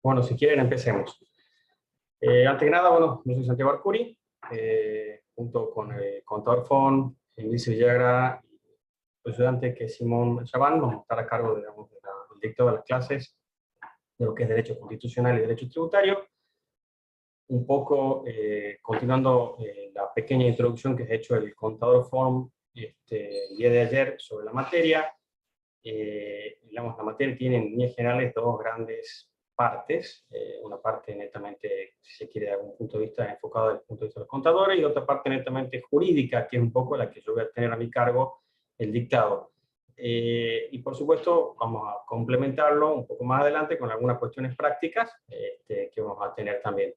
Bueno, si quieren, empecemos. Antes que nada, bueno, yo soy Santiago Arcuri, junto con el contador FON, Luis Villagra, y el estudiante que es Simón Chabán, vamos a estar a cargo, digamos, del dictado de las clases de lo que es Derecho Constitucional y Derecho Tributario. Un poco continuando la pequeña introducción que ha hecho el contador FON el día de ayer sobre la materia. Digamos, la materia tiene en líneas generales dos grandes partes, una parte netamente, si se quiere, de algún punto de vista enfocado desde el punto de vista de los contadores, y otra parte netamente jurídica, que es un poco la que yo voy a tener a mi cargo, el dictado. Y por supuesto vamos a complementarlo un poco más adelante con algunas cuestiones prácticas que vamos a tener también.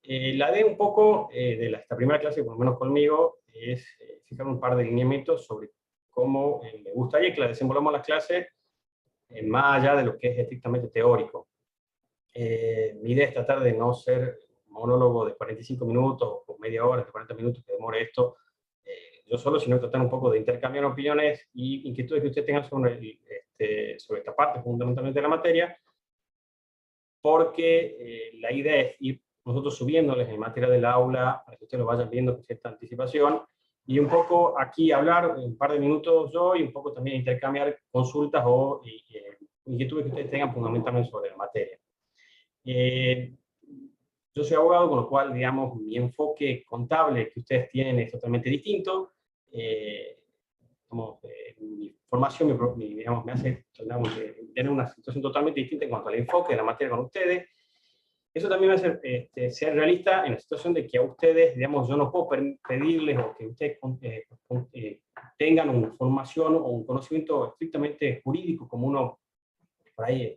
La idea un poco de esta primera clase, por lo menos conmigo, es fijar un par de lineamientos sobre cómo me gustaría que la desenvolvamos las clases más allá de lo que es estrictamente teórico. Mi idea es tratar de no ser un monólogo de 45 minutos o media hora, de 40 minutos que demore esto yo solo, sino tratar un poco de intercambiar opiniones y inquietudes que ustedes tengan sobre, sobre esta parte fundamentalmente de la materia, porque la idea es ir nosotros subiéndoles en materia del aula para que ustedes lo vayan viendo con cierta anticipación, y un poco aquí hablar un par de minutos yo y un poco también intercambiar consultas o inquietudes que ustedes tengan fundamentalmente sobre la materia. Yo soy abogado, con lo cual, digamos, mi enfoque contable que ustedes tienen es totalmente distinto. Mi formación digamos, me hace, digamos, tener una situación totalmente distinta en cuanto al enfoque de la materia con ustedes. Eso también me hace ser realista en la situación de que a ustedes, digamos, yo no puedo pedirles o que ustedes tengan una formación o un conocimiento estrictamente jurídico como uno por ahí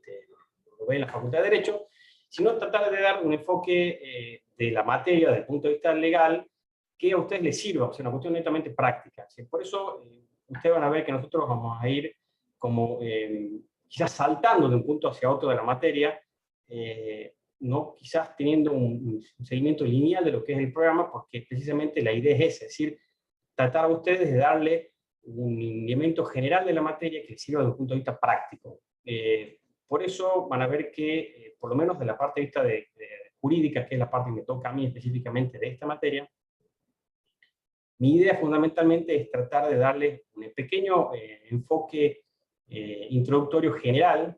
lo ve en la Facultad de Derecho, sino tratar de dar un enfoque de la materia desde el punto de vista legal que a ustedes les sirva, o sea, una cuestión netamente práctica. ¿Sí? Por eso ustedes van a ver que nosotros vamos a ir como quizás saltando de un punto hacia otro de la materia, no quizás teniendo un seguimiento lineal de lo que es el programa, porque precisamente la idea es esa, es decir, tratar a ustedes de darle un lineamiento general de la materia que les sirva desde un punto de vista práctico. Por eso van a ver que, por lo menos de la parte de vista de jurídica, que es la parte que me toca a mí específicamente de esta materia, mi idea fundamentalmente es tratar de darles un pequeño enfoque introductorio general,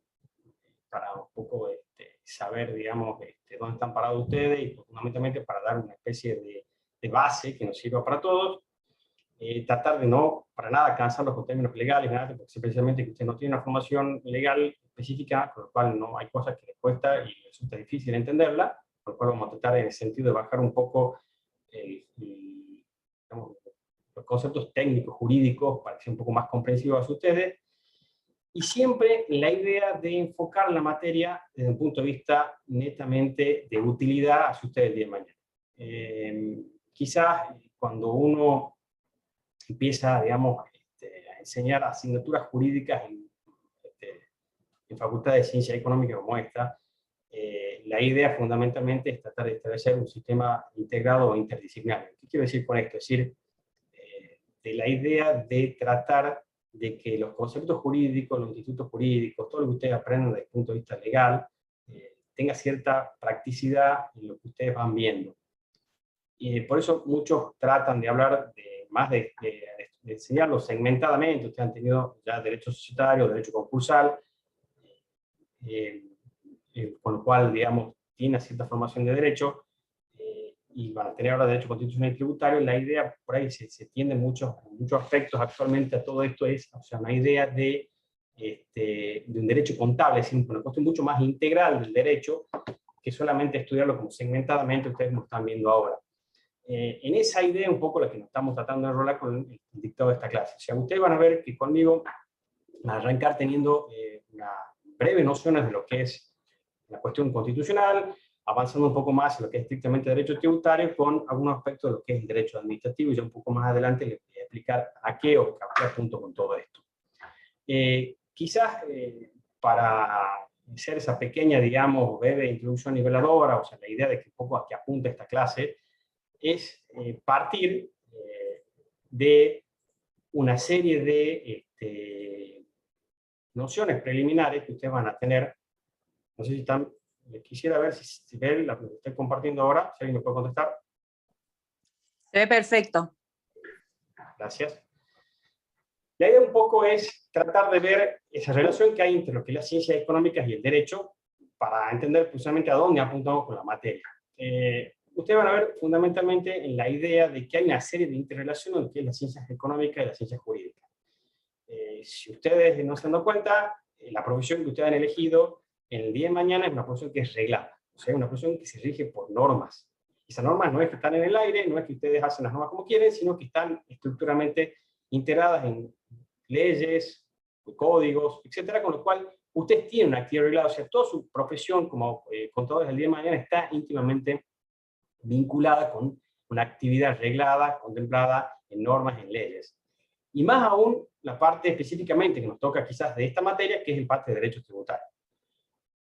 para un poco saber, digamos, dónde están parados ustedes, y fundamentalmente para dar una especie de base que nos sirva para todos. Tratar de no para nada cansarlos con términos legales, ¿verdad? Porque precisamente que usted no tiene una formación legal específica, por lo cual no hay cosas que les cuesta y resulta difícil entenderla, por lo cual vamos a tratar en el sentido de bajar un poco digamos, los conceptos técnicos, jurídicos, para que sea un poco más comprensivos a ustedes, y siempre la idea de enfocar la materia desde un punto de vista netamente de utilidad hacia ustedes el día de mañana. Quizás cuando uno empieza, digamos, a enseñar asignaturas jurídicas en facultades de ciencia económica como esta, la idea fundamentalmente es tratar de establecer un sistema integrado o interdisciplinario. ¿Qué quiero decir con esto? Es decir, de la idea de tratar de que los conceptos jurídicos, los institutos jurídicos, todo lo que ustedes aprendan desde el punto de vista legal, tenga cierta practicidad en lo que ustedes van viendo. Y por eso muchos tratan de hablar más de enseñarlo segmentadamente. Ustedes han tenido ya derecho societario, derecho concursal, con lo cual, digamos, tiene cierta formación de derecho, y van a tener ahora derecho constitucional y tributario. La idea, por ahí se tiende en muchos aspectos actualmente a todo esto, es, o sea, una idea de un derecho contable, es una cuestión mucho más integral del derecho, que solamente estudiarlo como segmentadamente, ustedes lo están viendo ahora. En esa idea un poco la que nos estamos tratando de enrolar con el dictado de esta clase. O sea, ustedes van a ver que conmigo van a arrancar teniendo una breve nociones de lo que es la cuestión constitucional, avanzando un poco más en lo que es estrictamente derecho tributario, con algunos aspectos de lo que es el derecho administrativo, y ya un poco más adelante les voy a explicar a qué apunto con todo esto. Quizás para hacer esa pequeña, digamos, breve introducción niveladora, o sea, la idea de que un poco a qué apunta esta clase, es partir de una serie de nociones preliminares que ustedes van a tener. No sé si están, quisiera ver si ven la que estoy compartiendo ahora, si alguien me puede contestar. Se ve perfecto. Gracias. La idea un poco es tratar de ver esa relación que hay entre lo que es las ciencias económicas y el derecho para entender precisamente a dónde apuntamos con la materia. Ustedes van a ver fundamentalmente en la idea de que hay una serie de interrelaciones entre las ciencias económicas y las ciencias jurídicas. Si ustedes no se han dado cuenta, la profesión que ustedes han elegido en el día de mañana es una profesión que es reglada, o sea, es una profesión que se rige por normas. Esas normas no es que están en el aire, no es que ustedes hacen las normas como quieren, sino que están estructuralmente integradas en leyes, códigos, etcétera, con lo cual ustedes tienen una actividad reglada, o sea, toda su profesión como contadores del día de mañana está íntimamente vinculada con una actividad reglada, contemplada en normas, en leyes. Y más aún la parte específicamente que nos toca quizás de esta materia, que es el parte de derechos tributarios.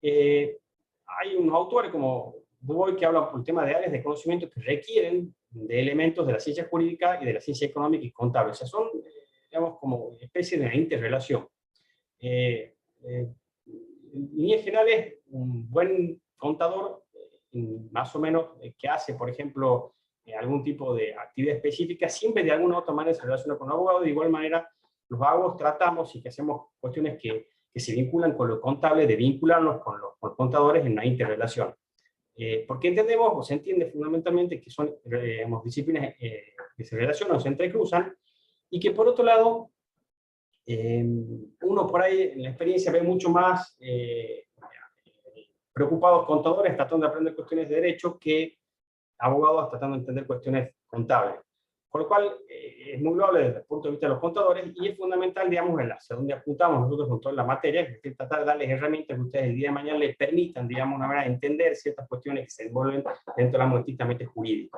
Hay unos autores como Dubois que hablan por el tema de áreas de conocimiento que requieren de elementos de la ciencia jurídica y de la ciencia económica y contable. O sea, son, digamos, como especie de una interrelación. En líneas generales, un buen contador, más o menos, que hace, por ejemplo, algún tipo de actividad específica, siempre de alguna u otra manera se relaciona con un abogado. De igual manera, los abogados tratamos y que hacemos cuestiones que se vinculan con lo contable, de vincularnos con los contadores en una interrelación. Porque entendemos, o se entiende fundamentalmente, que son disciplinas que se relacionan o se entrecruzan, y que por otro lado, uno por ahí en la experiencia ve mucho más preocupados contadores tratando de aprender cuestiones de derecho que abogados tratando de entender cuestiones contables. Con lo cual, es muy loable desde el punto de vista de los contadores, y es fundamental, digamos, hacia donde apuntamos nosotros con toda la materia, que es tratar de darles herramientas que ustedes el día de mañana les permitan, digamos, una manera de entender ciertas cuestiones que se envuelven dentro de la ámbito estrictamente jurídico.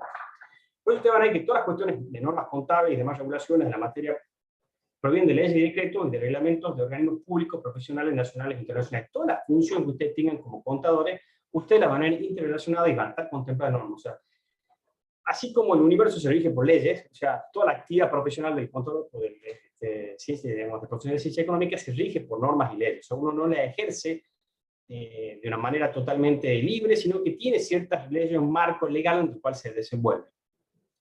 Por eso ustedes van a ver que todas las cuestiones de normas contables y demás regulaciones de la materia provienen de leyes y decretos, de reglamentos, de organismos públicos, profesionales, nacionales e internacionales. Toda la función que ustedes tengan como contadores, ustedes la van a ver interrelacionada y van a estar contempladas en normas. O sea, así como el universo se rige por leyes, o sea, toda la actividad profesional del contador o de profesional de ciencia económica se rige por normas y leyes. O sea, uno no la ejerce de una manera totalmente libre, sino que tiene ciertas leyes, un marco legal en el cual se desenvuelve.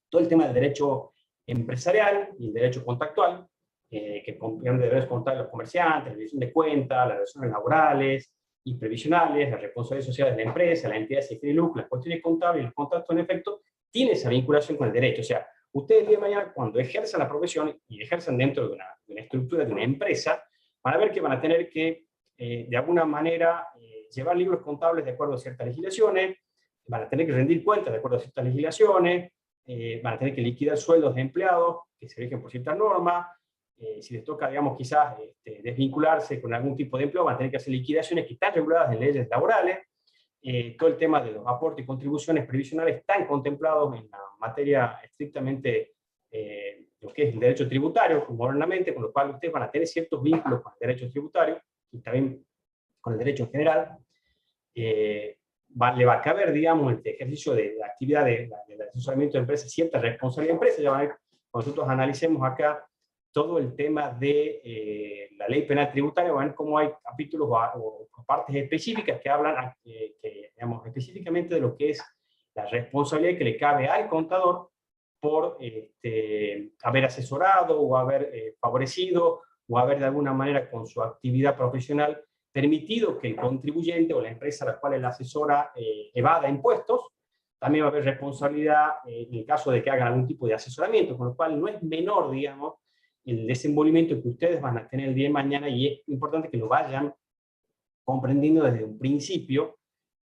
Todo el tema del derecho empresarial y el derecho contractual, que comprende derechos contables de los comerciantes, la rendición de cuentas, las relaciones laborales y previsionales, las responsabilidades sociales de la empresa, la entidad sin fin de lucro, las cuestiones contables y los contratos en efecto, tiene esa vinculación con el derecho. O sea, ustedes el día de mañana, cuando ejerzan la profesión y ejerzan dentro de una estructura de una empresa, van a ver que van a tener que, de alguna manera, llevar libros contables de acuerdo a ciertas legislaciones, van a tener que rendir cuentas de acuerdo a ciertas legislaciones, van a tener que liquidar sueldos de empleados que se rigen por ciertas normas. Si les toca, digamos, quizás desvincularse con algún tipo de empleo, van a tener que hacer liquidaciones que están reguladas en leyes laborales. Todo el tema de los aportes y contribuciones previsionales están contemplados en la materia estrictamente lo que es el derecho tributario, modernamente, con lo cual ustedes van a tener ciertos vínculos con el derecho tributario y también con el derecho en general. Le va a caber, digamos, el ejercicio de la actividad del asesoramiento de empresas, cierta responsabilidad de empresas. Ya van a ver, cuando nosotros analicemos acá todo el tema de la ley penal tributaria, van a ver cómo hay capítulos o partes específicas que hablan digamos, específicamente de lo que es la responsabilidad que le cabe al contador por haber asesorado o haber favorecido o haber de alguna manera con su actividad profesional permitido que el contribuyente o la empresa a la cual él asesora evada impuestos. También va a haber responsabilidad en el caso de que hagan algún tipo de asesoramiento, con lo cual no es menor, digamos, el desenvolvimiento que ustedes van a tener el día de mañana, y es importante que lo vayan comprendiendo desde un principio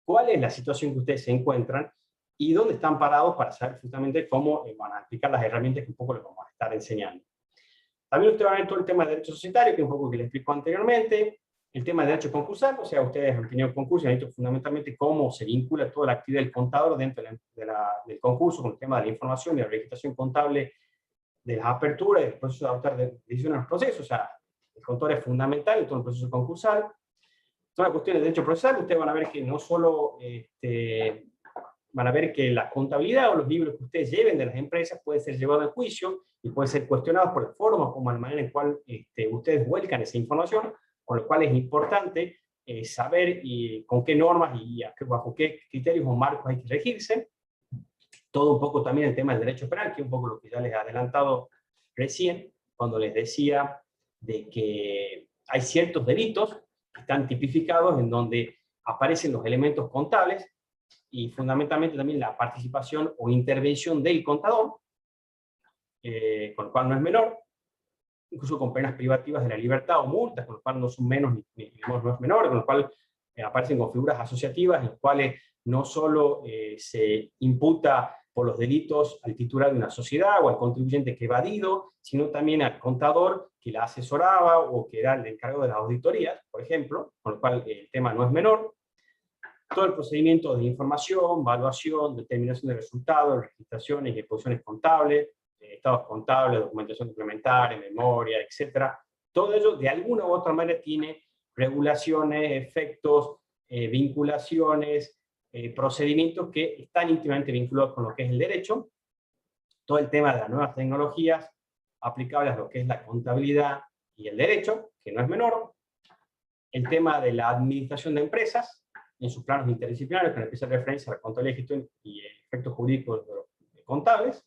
cuál es la situación que ustedes se encuentran y dónde están parados para saber justamente cómo van a aplicar las herramientas que un poco les vamos a estar enseñando. También ustedes van a ver todo el tema de derecho societario, que es un poco que les explico anteriormente, el tema de derecho concursal, o sea, ustedes han tenido concursos y han visto fundamentalmente cómo se vincula toda la actividad del contador dentro del concurso con el tema de la información y la registración contable de las aperturas y del proceso de adoptar decisiones en los procesos. O sea, el contador es fundamental en todo el proceso concursal. Todas las cuestiones de derecho procesal, ustedes van a ver que no solo van a ver que la contabilidad o los libros que ustedes lleven de las empresas pueden ser llevados a juicio y pueden ser cuestionados por la forma como la manera en la cual ustedes vuelcan esa información, con lo cual es importante saber con qué normas y bajo qué criterios o marcos hay que regirse. Todo un poco también el tema del derecho penal, que es un poco lo que ya les he adelantado recién, cuando les decía de que hay ciertos delitos que están tipificados en donde aparecen los elementos contables y fundamentalmente también la participación o intervención del contador, con lo cual no es menor, incluso con penas privativas de la libertad o multas, con lo cual no son menos no es menor, con lo cual aparecen con figuras asociativas en las cuales no solo se imputa por los delitos al titular de una sociedad o al contribuyente que evadido, sino también al contador que la asesoraba o que era el encargado de las auditorías, por ejemplo, con lo cual el tema no es menor. Todo el procedimiento de información, evaluación, determinación de resultados, registraciones y exposiciones contables, estados contables, documentación complementaria, memoria, etc. Todo ello de alguna u otra manera tiene regulaciones, efectos, vinculaciones, procedimientos que están íntimamente vinculados con lo que es el derecho. Todo el tema de las nuevas tecnologías aplicables a lo que es la contabilidad y el derecho, que no es menor. El tema de la administración de empresas, en sus planos interdisciplinarios, con especial referencia a la contabilidad, gestión y efectos jurídicos contables.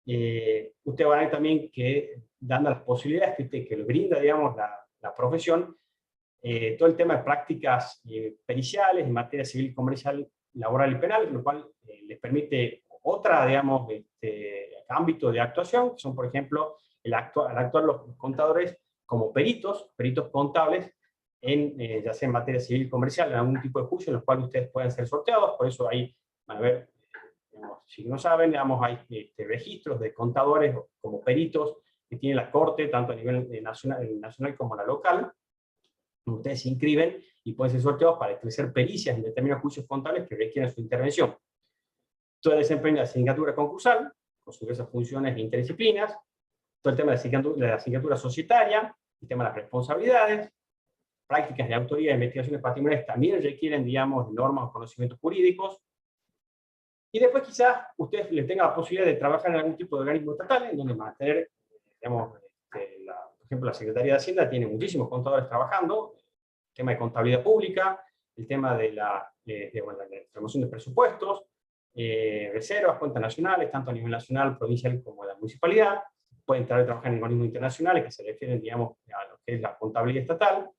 Usted va a ver también que, dando las posibilidades que le brinda, digamos, la profesión, todo el tema de prácticas periciales en materia civil, comercial, laboral y penal, lo cual les permite otra, digamos, ámbito de actuación, que son, por ejemplo, al actuar los contadores como peritos contables, ya sea en materia civil comercial, en algún tipo de juicio en los cuales ustedes pueden ser sorteados. Por eso ahí van a ver, digamos, si no saben, digamos, hay registros de contadores como peritos que tiene la Corte, tanto a nivel nacional como la local. Ustedes se inscriben y pueden ser sorteados para establecer pericias en determinados juicios contables que requieren su intervención. Todo el desempeño de la sindicatura concursal, con sus diversas funciones e interdisciplinas, todo el tema de la sindicatura societaria, el tema de las responsabilidades, prácticas de autoría e investigaciones patrimoniales también requieren, digamos, normas o conocimientos jurídicos. Y después quizás ustedes les tengan la posibilidad de trabajar en algún tipo de organismo estatal, en donde van a tener, digamos, por ejemplo, la Secretaría de Hacienda tiene muchísimos contadores trabajando, el tema de contabilidad pública, el tema de la promoción de presupuestos, reservas, cuentas nacionales, tanto a nivel nacional, provincial como de la municipalidad. Pueden trabajar en organismos internacionales que se refieren, digamos, a lo que es la contabilidad estatal,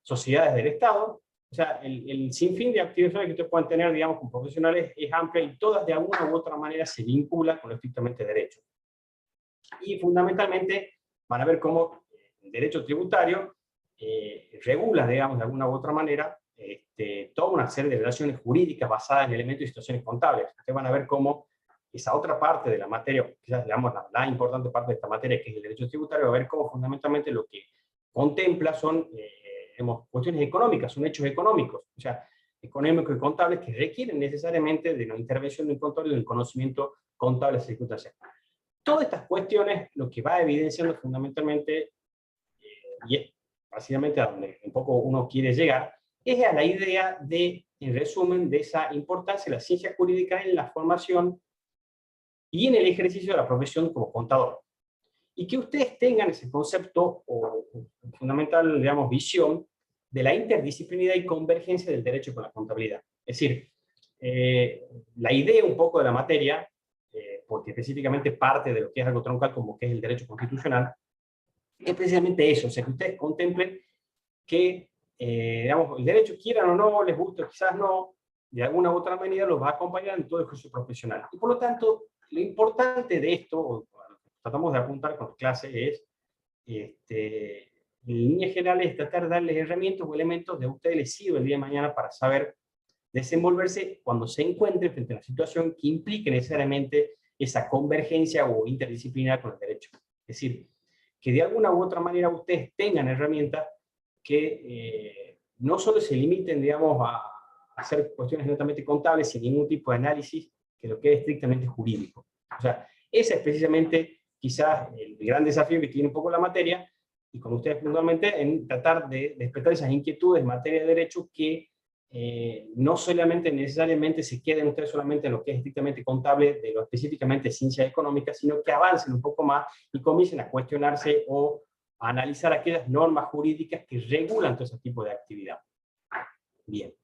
sociedades del Estado. O sea, el sinfín de actividades que ustedes pueden tener, digamos, con profesionales es amplia y todas de alguna u otra manera se vinculan con lo estrictamente derecho. Y fundamentalmente van a ver cómo el derecho tributario regula, digamos, de alguna u otra manera, toda una serie de relaciones jurídicas basadas en elementos y situaciones contables. Ustedes van a ver cómo esa otra parte de la materia, quizás digamos la importante parte de esta materia, que es el derecho tributario, va a ver cómo fundamentalmente lo que contempla son cuestiones económicas, son hechos económicos, o sea, económicos y contables que requieren necesariamente de la intervención de un contador y del conocimiento contable circunstancial. Todas estas cuestiones lo que va evidenciando fundamentalmente, y es básicamente a donde un poco uno quiere llegar, es a la idea de, en resumen, de esa importancia de la ciencia jurídica en la formación y en el ejercicio de la profesión como contador. Y que ustedes tengan ese concepto o fundamental, digamos, visión de la interdisciplinaridad y convergencia del derecho con la contabilidad. Es decir, la idea un poco de la materia, porque específicamente parte de lo que es algo troncal como que es el derecho constitucional, es precisamente eso, o sea, que ustedes contemplen que, digamos, el derecho, quieran o no, les guste o quizás no, de alguna u otra manera los va a acompañar en todo el curso profesional. Y por lo tanto, lo importante de esto, tratamos de apuntar con la clase, es, en líneas generales, tratar de darles herramientas o elementos de a ustedes les sirve el día de mañana para saber desenvolverse cuando se encuentren frente a una situación que implique necesariamente esa convergencia o interdisciplina con el derecho. Es decir, que de alguna u otra manera ustedes tengan herramientas que no solo se limiten, digamos, a hacer cuestiones netamente contables sin ningún tipo de análisis, que lo que es estrictamente jurídico. O sea, ese es precisamente quizás el gran desafío que tiene un poco la materia, y con ustedes puntualmente, en tratar de despertar esas inquietudes en materia de derecho que no solamente necesariamente se queden ustedes solamente en lo que es estrictamente contable, de lo específicamente ciencia económica, sino que avancen un poco más y comiencen a cuestionarse o a analizar aquellas normas jurídicas que regulan todo ese tipo de actividad. Bien.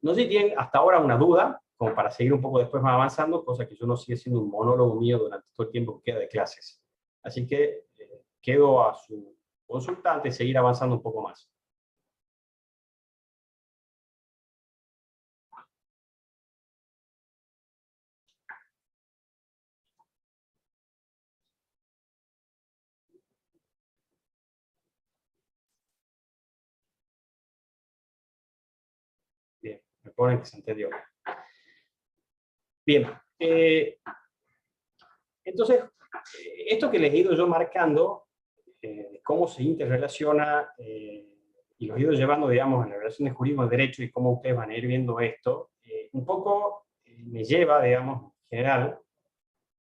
No sé si tienen hasta ahora una duda, como para seguir un poco después más avanzando, cosa que yo no sigue siendo un monólogo mío durante todo el tiempo que queda de clases. Así que quedo a su consultante seguir avanzando un poco más. Bien, me ponen que se entendió. Bien, entonces, esto que les he ido yo marcando, cómo se interrelaciona, y los he ido llevando, digamos, en las relaciones jurídicas de derecho y cómo ustedes van a ir viendo esto, un poco me lleva, digamos, en general,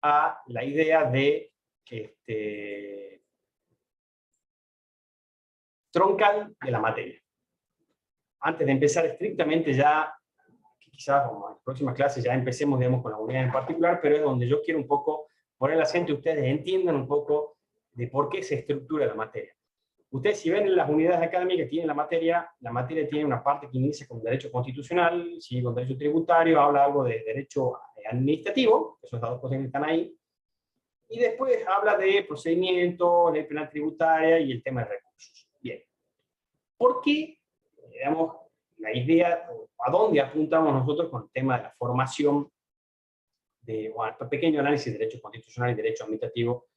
a la idea de troncal de la materia. Antes de empezar estrictamente ya, que quizás como en las próximas clases ya empecemos, digamos, con la unidad en particular, pero es donde yo quiero un poco poner el acento y ustedes entiendan un poco de por qué se estructura la materia. Ustedes, si ven en las unidades académicas, tienen la materia tiene una parte que inicia con derecho constitucional, sigue con derecho tributario, habla algo de derecho administrativo, que son las dos cosas que están ahí, y después habla de procedimiento, ley penal tributaria y el tema de recursos. Bien. ¿Por qué, digamos, la idea, a dónde apuntamos nosotros con el tema de la formación, un pequeño análisis de derecho constitucional y derecho administrativo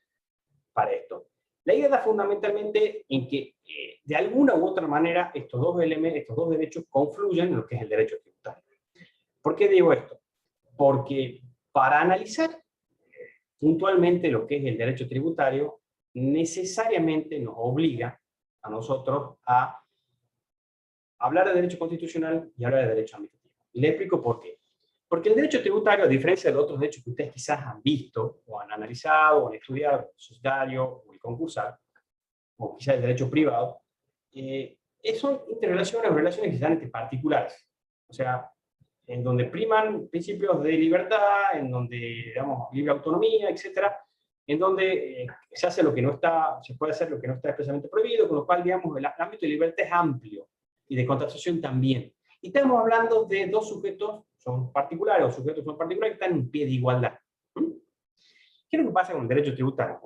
para esto? La idea está fundamentalmente en que, de alguna u otra manera, estos dos derechos confluyen en lo que es el derecho tributario. ¿Por qué digo esto? Porque para analizar puntualmente lo que es el derecho tributario, necesariamente nos obliga a nosotros a hablar de derecho constitucional y hablar de derecho administrativo. Y le explico por qué. Porque el derecho tributario, a diferencia de otros derechos que ustedes quizás han visto, o han analizado, o han estudiado, el societario, o el concursal, o quizás el derecho privado, son interrelaciones o relaciones que están entre particulares. O sea, en donde priman principios de libertad, en donde, digamos, libre autonomía, etcétera, en donde se hace lo que no está, se puede hacer lo que no está expresamente prohibido, con lo cual, digamos, el ámbito de libertad es amplio, y de contratación también. Y estamos hablando de dos sujetos, son particulares, o sujetos son particulares, que están en pie de igualdad. ¿Qué es lo que pasa con el derecho tributario?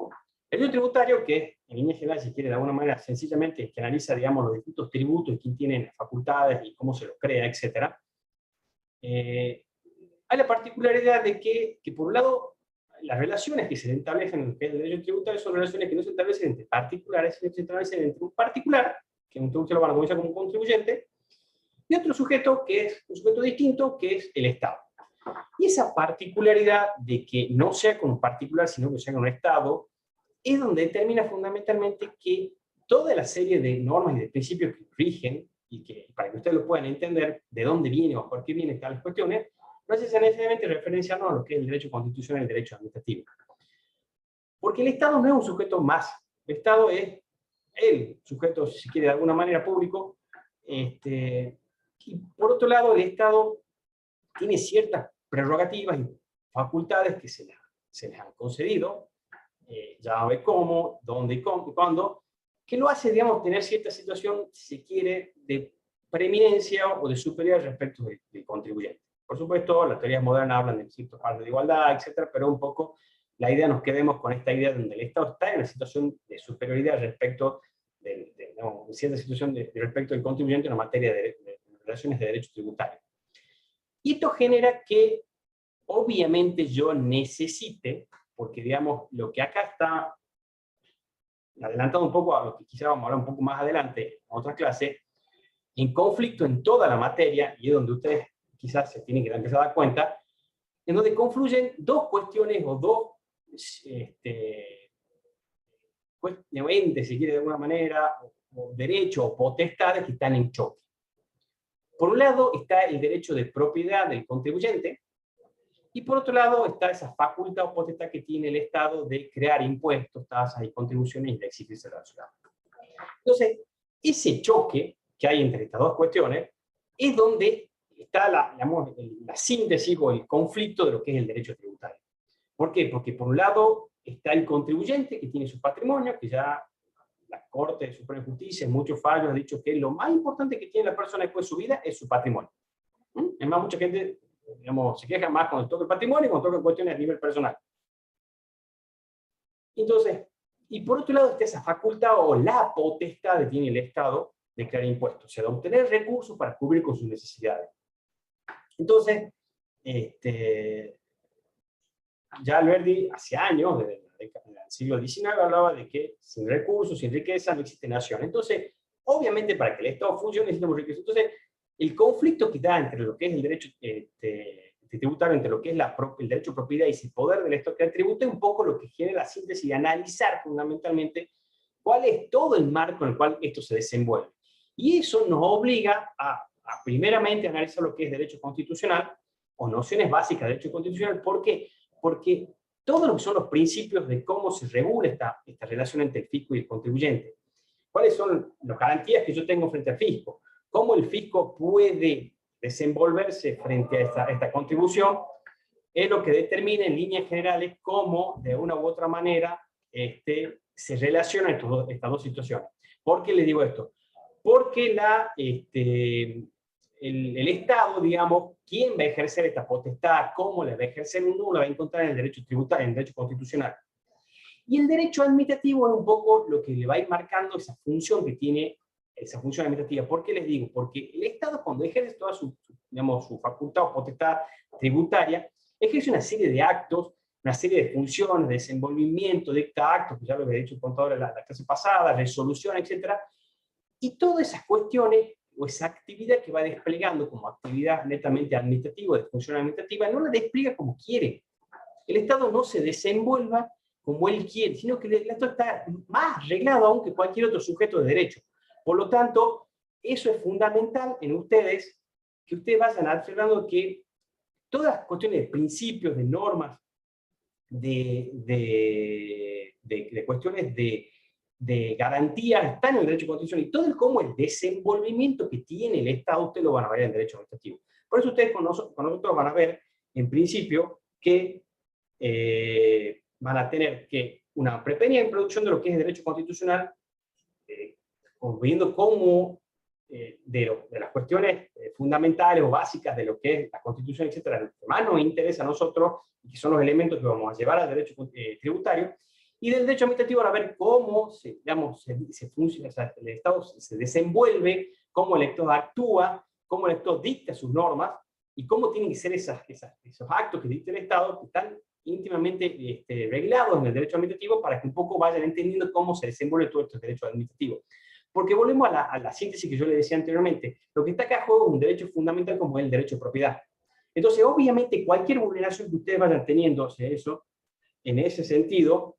El derecho tributario, que en línea general, si quiere, de alguna manera, sencillamente, que analiza, digamos, los distintos tributos, quién tiene facultades y cómo se los crea, etcétera, hay la particularidad de que, por un lado, las relaciones que se establecen en el derecho tributario son relaciones que no se establecen entre particulares, sino que se establecen entre un particular, que ustedes lo van a conocer como un contribuyente, y otro sujeto que es un sujeto distinto, que es el Estado. Y esa particularidad de que no sea con un particular, sino que sea con un Estado, es donde determina fundamentalmente que toda la serie de normas y de principios que rigen, y que para que ustedes lo puedan entender de dónde viene o por qué vienen tales cuestiones, no hace necesariamente referencia a lo que es el derecho constitucional y el derecho administrativo. Porque el Estado no es un sujeto más. El Estado es el sujeto, si quiere, de alguna manera público. Y por otro lado, el Estado tiene ciertas prerrogativas y facultades que se les han concedido, ya va a ver cómo, dónde y cuándo, que lo hace, digamos, tener cierta situación, si se quiere, de preeminencia o de superioridad respecto del contribuyente. Por supuesto, las teorías modernas hablan de ciertos partes de igualdad, etcétera, pero un poco la idea, nos quedemos con esta idea donde el Estado está en una situación de superioridad respecto en cierta situación respecto del contribuyente en materia de relaciones de derecho tributario. Y esto genera que, obviamente, yo necesite, porque, digamos, lo que acá está adelantado un poco a lo que quizá vamos a hablar un poco más adelante en otra clase, en conflicto en toda la materia, y es donde ustedes quizás se tienen que empezar a dar cuenta, en donde confluyen dos cuestiones o dos entes, si quiere de alguna manera, o derechos o potestades que están en choque. Por un lado está el derecho de propiedad del contribuyente, y por otro lado está esa facultad o potestad que tiene el Estado de crear impuestos, tasas y contribuciones y de exigirse a la ciudad. Entonces, ese choque que hay entre estas dos cuestiones es donde está la síntesis o el conflicto de lo que es el derecho tributario. ¿Por qué? Porque por un lado está el contribuyente que tiene su patrimonio, que ya la Corte Suprema de Justicia en muchos fallos ha dicho que lo más importante que tiene la persona después de su vida es su patrimonio. Es más, mucha gente, digamos, se queja más cuando toca el patrimonio y cuando toca cuestiones a nivel personal. Entonces, y por otro lado está esa facultad o la potestad que tiene el Estado de crear impuestos, o sea, de obtener recursos para cubrir con sus necesidades. Entonces, ya Alberti hace años, desde el siglo XIX, hablaba de que sin recursos, sin riqueza, no existe nación. Entonces, obviamente para que el Estado funcione necesitamos riqueza. Entonces, el conflicto que da entre lo que es el derecho tributario, entre lo que es el derecho de propiedad y ese poder del Estado que tributa, es un poco lo que genera la síntesis de analizar fundamentalmente cuál es todo el marco en el cual esto se desenvuelve. Y eso nos obliga a primeramente analizar lo que es derecho constitucional o nociones básicas de derecho constitucional. ¿Por qué? Porque todos lo que son los principios de cómo se regula esta relación entre el fisco y el contribuyente, cuáles son las garantías que yo tengo frente al fisco, cómo el fisco puede desenvolverse frente a esta contribución, es lo que determina en líneas generales cómo, de una u otra manera, se relacionan estas dos situaciones. ¿Por qué les digo esto? Porque el Estado, digamos, quién va a ejercer esta potestad, cómo la va a ejercer, uno la va a encontrar en el derecho tributario, en el derecho constitucional. Y el derecho administrativo es un poco lo que le va a ir marcando esa función que tiene, esa función administrativa. ¿Por qué les digo? Porque el Estado, cuando ejerce toda su facultad o potestad tributaria, ejerce una serie de actos, una serie de funciones, de desenvolvimiento de actos, que ya lo había dicho el contador en la clase pasada, resolución, etcétera. Y todas esas cuestiones, o esa actividad que va desplegando como actividad netamente administrativa, de función administrativa, no la despliega como quiere. El Estado no se desenvuelva como él quiere, sino que el Estado está más arreglado aún que cualquier otro sujeto de derecho. Por lo tanto, eso es fundamental en ustedes, que ustedes vayan observando que todas las cuestiones de principios, de normas, de cuestiones de garantías están en el derecho constitucional, y todo el cómo el desenvolvimiento que tiene el Estado, ustedes lo van a ver en el derecho administrativo. Por eso ustedes con nosotros van a ver, en principio, que van a tener que una pequeña introducción de lo que es el derecho constitucional, viendo cómo de las cuestiones fundamentales o básicas de lo que es la Constitución, etcétera, lo que más nos interesa a nosotros, y que son los elementos que vamos a llevar al derecho tributario, y del derecho administrativo a ver cómo se funciona, o sea, el Estado se desenvuelve, cómo el Estado actúa, cómo el Estado dicta sus normas, y cómo tienen que ser esos actos que dicta el Estado, que están íntimamente reglados en el derecho administrativo, para que un poco vayan entendiendo cómo se desenvuelve todo este derecho administrativo. Porque volvemos a la síntesis que yo le decía anteriormente, lo que está acá a juego es un derecho fundamental como es el derecho de propiedad. Entonces, obviamente, cualquier vulneración que ustedes vayan teniendo hacia eso, en ese sentido,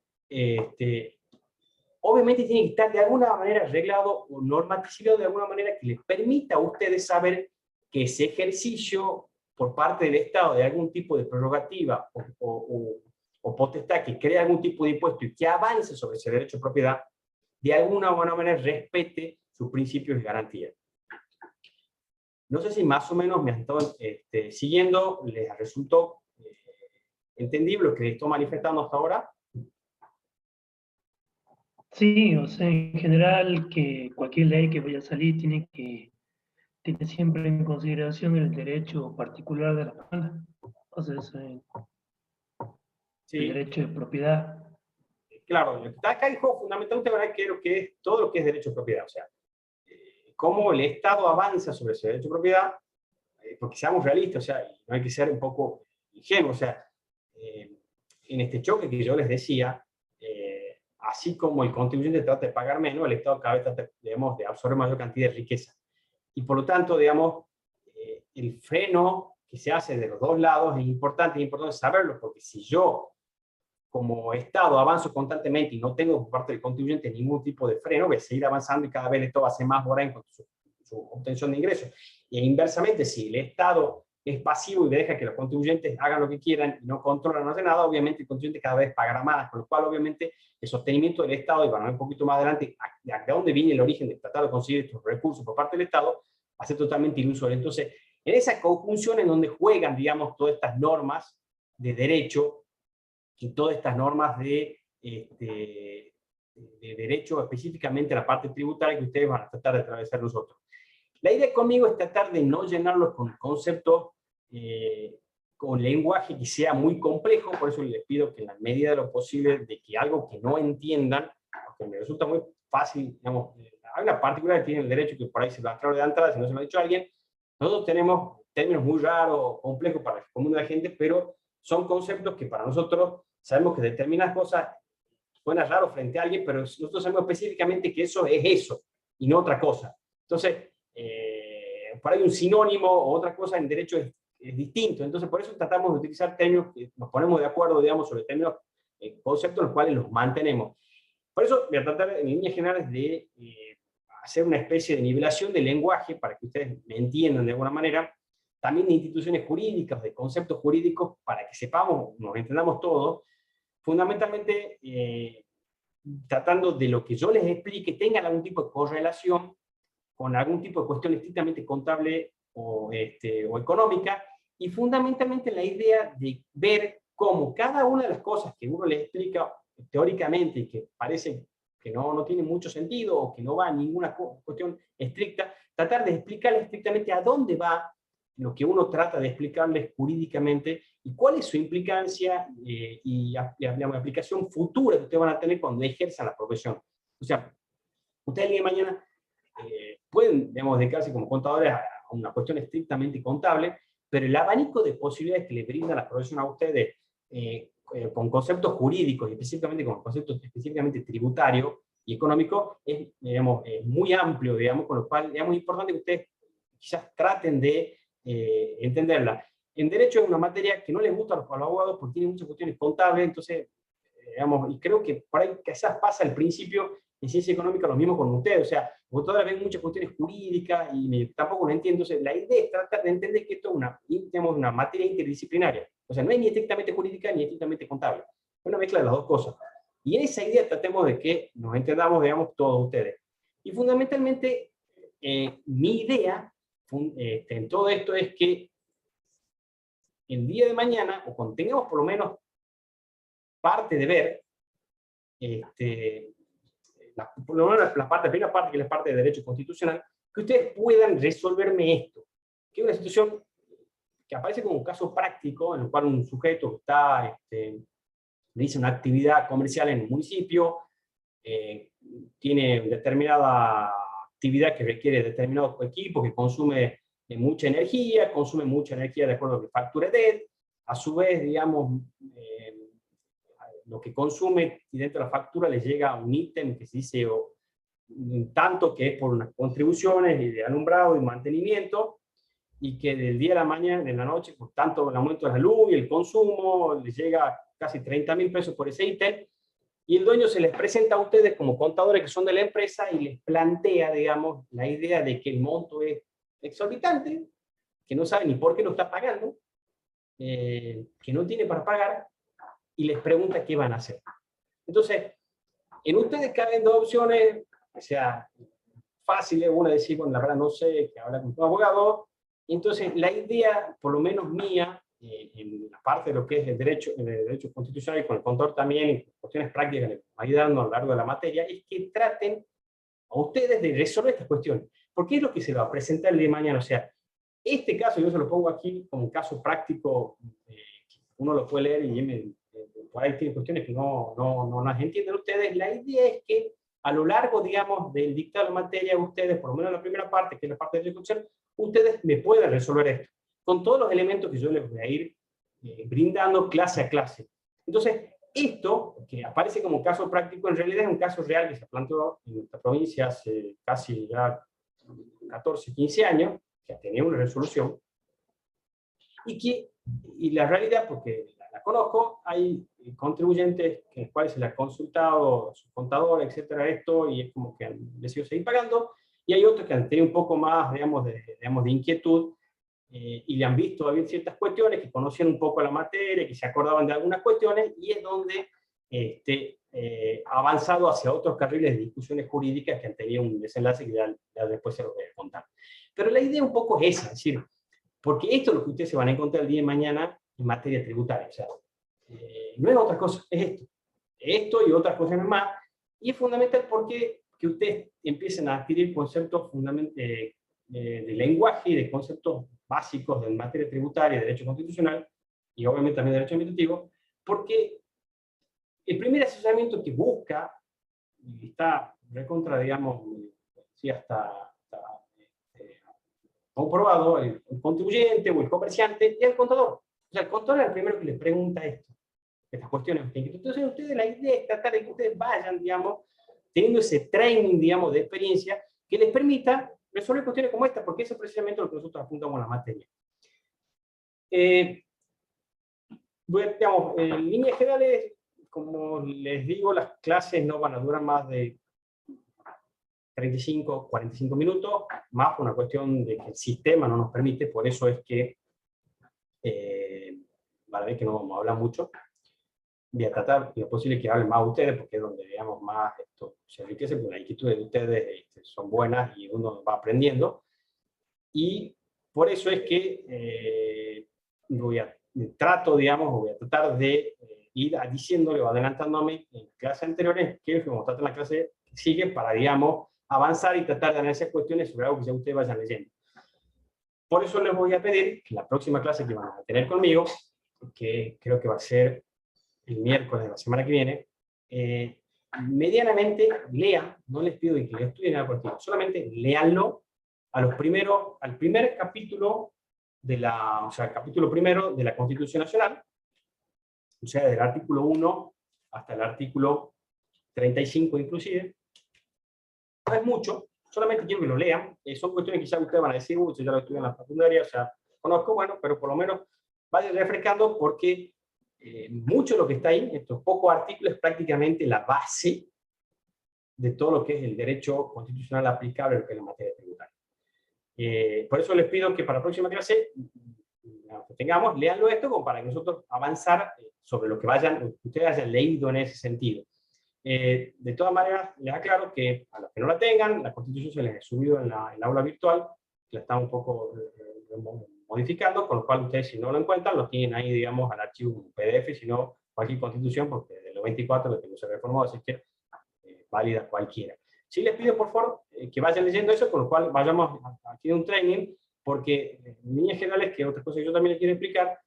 obviamente tiene que estar de alguna manera arreglado o normativado de alguna manera que les permita a ustedes saber que ese ejercicio por parte del Estado de algún tipo de prerrogativa o potestad que crea algún tipo de impuesto y que avance sobre ese derecho de propiedad, de alguna buena manera respete sus principios y garantías. No sé si más o menos me han estado siguiendo, les resultó entendible lo que estoy manifestando hasta ahora. Sí, o sea, en general, que cualquier ley que vaya a salir tiene siempre en consideración el derecho particular de la persona. O sea, Sí. El derecho de propiedad. Claro, lo que está acá en juego fundamentalmente ahora es lo que es todo lo que es derecho de propiedad, o sea, cómo el Estado avanza sobre ese derecho de propiedad, porque seamos realistas, o sea, no hay que ser un poco ingenuo, o sea, en este choque que yo les decía, así como el contribuyente trata de pagar menos, el Estado cada vez trata, digamos, de absorber mayor cantidad de riqueza. Y por lo tanto, digamos, el freno que se hace de los dos lados es importante saberlo, porque si yo como Estado avanzo constantemente y no tengo por parte del contribuyente ningún tipo de freno, voy a seguir avanzando y cada vez esto va a ser más voraz en cuanto a su obtención de ingresos. Y inversamente, si el Estado es pasivo y deja que los contribuyentes hagan lo que quieran y no controlan, no hace nada, obviamente el contribuyente cada vez pagará más, con lo cual obviamente el sostenimiento del Estado, y para ver un poquito más adelante de dónde viene el origen de tratar de conseguir estos recursos por parte del Estado, a ser totalmente ilusorio. Entonces, en esa conjunción en donde juegan, digamos, todas estas normas de derecho y todas estas normas de derecho, específicamente la parte tributaria, que ustedes van a tratar de atravesar nosotros. La idea conmigo es tratar de no llenarlos con conceptos, con lenguaje que sea muy complejo, por eso les pido que en la medida de lo posible, de que algo que no entiendan, porque me resulta muy fácil, digamos, hay una particular que tiene el derecho que por ahí se lo aclaro de entrada, si no se lo ha dicho alguien, nosotros tenemos términos muy raros, complejos para el común de la gente, pero son conceptos que para nosotros sabemos que determinadas cosas suenan raros frente a alguien, pero nosotros sabemos específicamente que eso es eso, y no otra cosa. Entonces, por ahí un sinónimo o otra cosa en derecho es distinto. Entonces, por eso tratamos de utilizar términos que nos ponemos de acuerdo, digamos, sobre términos, conceptos en los cuales los mantenemos. Por eso voy a tratar en líneas generales de hacer una especie de nivelación del lenguaje para que ustedes me entiendan de alguna manera, también de instituciones jurídicas, de conceptos jurídicos, para que sepamos, nos entendamos todos, fundamentalmente tratando de lo que yo les explique tengan algún tipo de correlación con algún tipo de cuestión estrictamente contable o económica, y fundamentalmente la idea de ver cómo cada una de las cosas que uno les explica teóricamente y que parece que no tiene mucho sentido o que no va a ninguna cuestión estricta, tratar de explicarles estrictamente a dónde va lo que uno trata de explicarles jurídicamente y cuál es su implicancia y la aplicación futura que ustedes van a tener cuando ejerzan la profesión. O sea, ustedes el día de mañana pueden, digamos, dedicarse como contadores a una cuestión estrictamente contable, pero el abanico de posibilidades que le brinda la profesión a ustedes con conceptos jurídicos y específicamente con conceptos específicamente tributarios y económicos es, digamos, muy amplio, digamos, con lo cual es muy importante que ustedes quizás traten de entenderla. En derecho es una materia que no les gusta a los abogados porque tiene muchas cuestiones contables, entonces, digamos, y creo que por ahí quizás pasa al principio en ciencia económica lo mismo con ustedes, o sea, vos todavía ven muchas cuestiones jurídicas y tampoco lo entiendo, entonces la idea es tratar de entender que esto es una materia interdisciplinaria, o sea, no es ni estrictamente jurídica ni estrictamente contable, es una mezcla de las dos cosas. Y en esa idea tratemos de que nos entendamos, digamos, todos ustedes. Y fundamentalmente, mi idea en todo esto es que el día de mañana, o cuando tengamos por lo menos parte de ver, por lo menos la primera parte, que es la parte de derecho constitucional, que ustedes puedan resolverme esto, que es una situación que aparece como un caso práctico, en el cual un sujeto está, realiza una actividad comercial en un municipio, tiene determinada actividad que requiere determinado equipo, que consume mucha energía de acuerdo a lo que factura DET, a su vez, digamos, lo que consume y dentro de la factura le llega un ítem que se dice tanto que es por unas contribuciones y de alumbrado y mantenimiento, y que del día a la mañana, de la noche, por tanto el aumento de la luz y el consumo, le llega casi 30.000 pesos por ese ítem, y el dueño se les presenta a ustedes como contadores que son de la empresa y les plantea, digamos, la idea de que el monto es exorbitante, que no sabe ni por qué lo está pagando, que no tiene para pagar, y les pregunta qué van a hacer. Entonces, en ustedes caben dos opciones, o sea, fáciles, una decir, bueno, la verdad no sé, que habla con un abogado, y entonces la idea, por lo menos mía, en la parte de lo que es el derecho constitucional y con el contador también, y cuestiones prácticas que les va ayudando a lo largo de la materia, es que traten a ustedes de resolver estas cuestiones. Porque es lo que se va a presentar el día de mañana. O sea, este caso, yo se lo pongo aquí como un caso práctico, uno lo puede leer y por ahí tiene cuestiones que no las entienden ustedes. La idea es que a lo largo, digamos, del dictado de la materia, ustedes, por lo menos la primera parte, que es la parte de la discusión, ustedes me pueden resolver esto, con todos los elementos que yo les voy a ir brindando clase a clase. Entonces, esto, que aparece como caso práctico, en realidad es un caso real que se planteó en nuestra provincia hace casi ya 14, 15 años, que tenía una resolución, y la realidad, porque la conozco, hay contribuyentes en los cuales se le ha consultado a su contador, etcétera, esto, y es como que han decidido seguir pagando, y hay otros que han tenido un poco más, digamos, de inquietud, y le han visto a ver ciertas cuestiones, que conocían un poco la materia, que se acordaban de algunas cuestiones, y es donde avanzado hacia otros carriles de discusiones jurídicas que han tenido un desenlace que ya después se lo voy a contar. Pero la idea un poco es esa, es decir, porque esto es lo que ustedes se van a encontrar el día de mañana en materia tributaria. O sea, no es otra cosa, es esto. Esto y otras cosas más. Y es fundamental porque que ustedes empiecen a adquirir conceptos de lenguaje y de conceptos básicos de materia tributaria, de derecho constitucional, y obviamente también de derecho administrativo, porque el primer asesoramiento que busca, y está recontra, digamos, sí, hasta comprobado, el contribuyente o el comerciante y el contador. O sea, el contador es el primero que les pregunta estas cuestiones. Entonces, ustedes, la idea es tratar de que ustedes vayan, digamos, teniendo ese training, digamos, de experiencia que les permita resolver cuestiones como esta, porque eso es precisamente lo que nosotros apuntamos a la materia. Digamos, en líneas generales, como les digo, las clases no van a durar más de 35, 45 minutos, más por una cuestión de que el sistema no nos permite, por eso es que van a ver que no vamos a hablar mucho. Voy a tratar, y es posible que hablen más ustedes, porque es donde, digamos, más esto se enriquece, porque las inquietudes de ustedes son buenas y uno va aprendiendo. Y por eso es que trato, digamos, voy a tratar de ir diciéndole o adelantándome en clases anteriores que vamos a tratar en la clase que sigue para, digamos, avanzar y tratar de analizar cuestiones sobre algo que ya ustedes vayan leyendo. Por eso les voy a pedir que la próxima clase que van a tener conmigo, que creo que va a ser el miércoles de la semana que viene, medianamente lean, no les pido que lo estudien al partido, solamente leanlo al primer capítulo o sea, el capítulo primero de la Constitución Nacional, o sea, del artículo 1 hasta el artículo 35 inclusive. No es mucho, solamente quiero que lo lean, son cuestiones que ya ustedes van a decir, yo ya lo estudié en la secundaria, o sea, conozco, bueno, pero por lo menos vayan refrescando porque mucho de lo que está ahí, estos pocos artículos, es prácticamente la base de todo lo que es el derecho constitucional aplicable a lo que es la materia tributaria. Por eso les pido que para la próxima clase que tengamos, leanlo esto como para que nosotros avanzar sobre lo que ustedes hayan leído en ese sentido. De todas maneras, les aclaro que a los que no la tengan, la Constitución se les ha subido en la aula virtual, la está un poco modificando, con lo cual ustedes, si no lo encuentran, lo tienen ahí, digamos, al archivo PDF, si no, cualquier Constitución, porque de los 24 lo tengo se reformó, así que válida cualquiera. Sí les pido, por favor, que vayan leyendo eso, con lo cual vayamos aquí de un training, porque en líneas generales, que otras cosas que yo también les quiero explicar,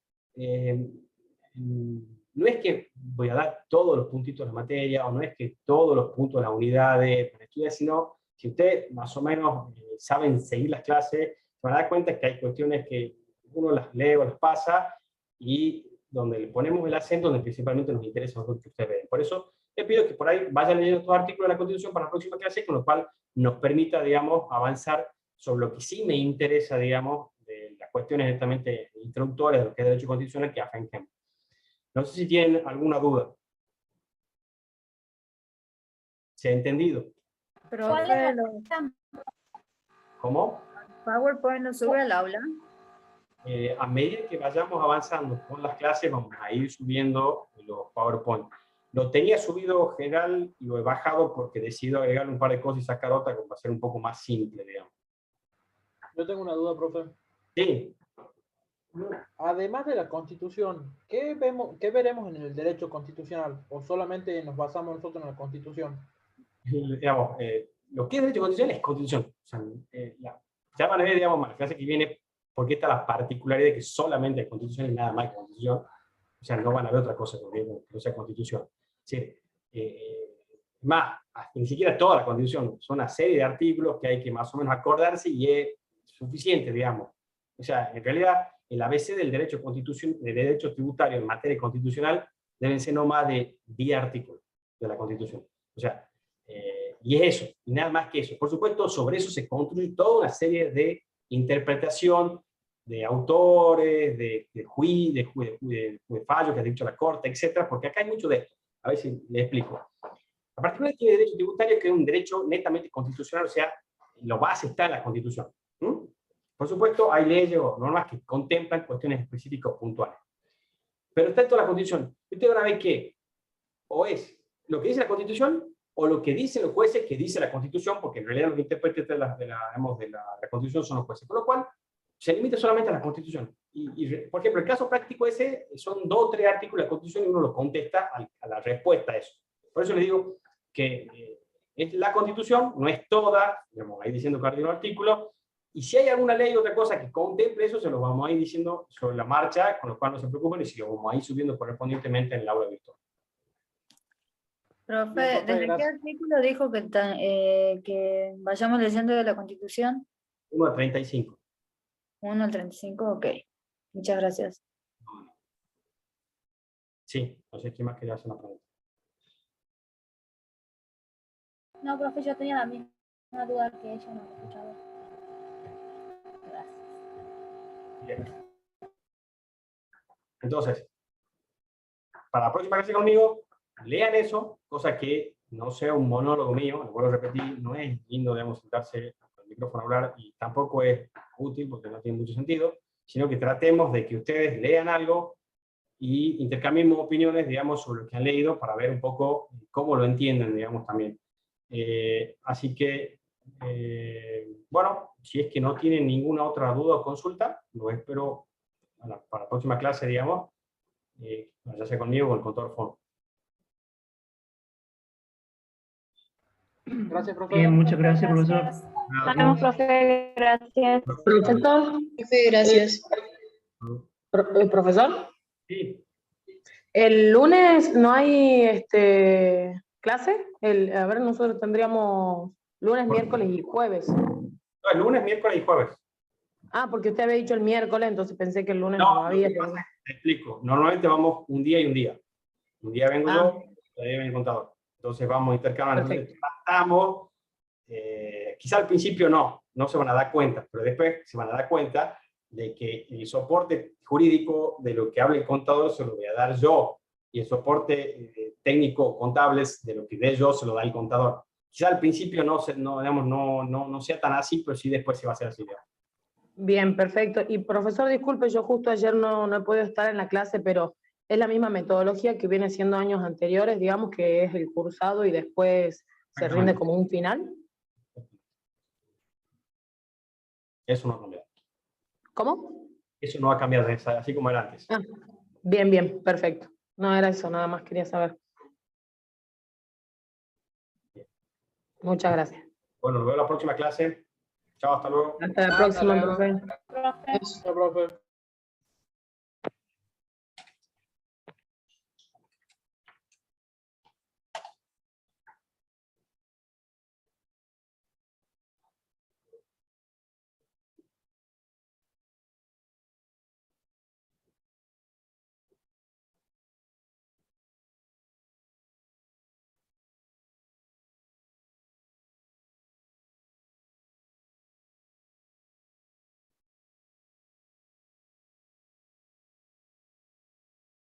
no es que voy a dar todos los puntitos de la materia, o no es que todos los puntos de las unidades para estudiar, sino que ustedes más o menos saben seguir las clases, se van a dar cuenta que hay cuestiones que uno las lee o las pasa, y donde le ponemos el acento, donde principalmente nos interesa lo que ustedes ven. Por eso les pido que por ahí vayan leyendo estos artículos de la Constitución para la próxima clase, con lo cual nos permita, digamos, avanzar sobre lo que sí me interesa, digamos, de las cuestiones directamente introductorias de lo que es derecho constitucional que afecten. No sé si tienen alguna duda. ¿Se ha entendido? Profe, ¿Cómo? PowerPoint no sube al aula. A medida que vayamos avanzando con las clases, vamos a ir subiendo los PowerPoint. Lo tenía subido general y lo he bajado porque decido agregar un par de cosas y sacar otra que va a ser un poco más simple, digamos. Yo tengo una duda, profe. Sí. Además de la Constitución, ¿qué veremos en el derecho constitucional? ¿O solamente nos basamos nosotros en la Constitución? Digamos, lo que es derecho constitucional es Constitución. O sea, ya van a ver, digamos, en la clase que viene, porque está la particularidad de que solamente hay Constitución y nada más que Constitución. O sea, no van a ver otra cosa que no sea Constitución. Sí, más, ni siquiera toda la Constitución, son una serie de artículos que hay que más o menos acordarse y es suficiente, digamos. O sea, en realidad, el ABC del derecho tributario en materia constitucional deben ser no más de 10 artículos de la Constitución. O sea, y es eso, y nada más que eso. Por supuesto, sobre eso se construye toda una serie de interpretación de autores, de fallos que ha dicho la Corte, etcétera, porque acá hay mucho de esto. A ver si le explico. La particularidad tiene el derecho tributario, que es un derecho netamente constitucional, o sea, lo base está en la Constitución. Por supuesto, hay leyes o normas que contemplan cuestiones específicas puntuales. Pero está en toda la Constitución. Ustedes van a ver que o es lo que dice la Constitución o lo que dicen los jueces que dice la Constitución, porque en realidad lo que interpreta digamos, de la Constitución son los jueces. Por lo cual, se limita solamente a la Constitución. Por ejemplo, el caso práctico ese son 2 o 3 artículos de la Constitución y uno lo contesta a la respuesta a eso. Por eso le digo que es la Constitución, no es toda, digamos, ahí diciendo que hay un artículo, y si hay alguna ley o otra cosa que contemple eso, se lo vamos a ir diciendo sobre la marcha, con lo cual no se preocupen, y si lo vamos a ir subiendo correspondientemente en el aula virtual. Profe, Bien, profe, ¿desde qué gracias. artículo dijo que vayamos leyendo de la Constitución? 1 a 35. 1 al 35, ok. Muchas gracias. Sí, no sé quién más quería hacer una pregunta. No, profe, yo tenía la misma duda que ella, no lo he escuchado. Gracias. Bien. Entonces, para la próxima clase conmigo, lean eso, cosa que no sea un monólogo mío, lo vuelvo a repetir, no es lindo, digamos, sentarse al micrófono a hablar y tampoco es útil porque no tiene mucho sentido, sino que tratemos de que ustedes lean algo y intercambiemos opiniones, digamos, sobre lo que han leído para ver un poco cómo lo entienden, digamos, también. Así que, bueno, si es que no tienen ninguna otra duda o consulta, lo espero para la próxima clase, digamos, ya sea conmigo o con el contador Foro. Gracias, profe. Bien, muchas gracias, profesor. Nos vemos, profe. Gracias. Perfecto. Gracias. Profesor, Sí, el lunes no hay clase. A ver, nosotros tendríamos lunes, miércoles y jueves. no, el lunes, miércoles y jueves. Ah, porque usted había dicho el miércoles, entonces pensé que el lunes No, no había. lo que pasa, te explico. Normalmente vamos un día y un día. Un día vengo yo, otro día viene el contador. Entonces vamos intercalando. Entonces, tratamos, quizá al principio no se van a dar cuenta, pero después se van a dar cuenta de que el soporte jurídico de lo que hable el contador se lo voy a dar yo, y el soporte técnico contables de lo que dé yo se lo da el contador. Quizá al principio no sea tan así, pero sí después se va a hacer así. Digamos. Bien, perfecto. Y profesor, disculpe, yo justo ayer no he podido estar en la clase, pero es la misma metodología que viene siendo años anteriores, digamos que es el cursado y después se rinde como un final. Eso no ha cambiado. ¿Cómo? Eso no va a cambiar, así como era antes. Ah, bien, perfecto. No era eso, nada más quería saber. Muchas gracias. Bueno, nos vemos en la próxima clase. Chao, hasta luego. Hasta la próxima, profe. Profe. Chao, profe.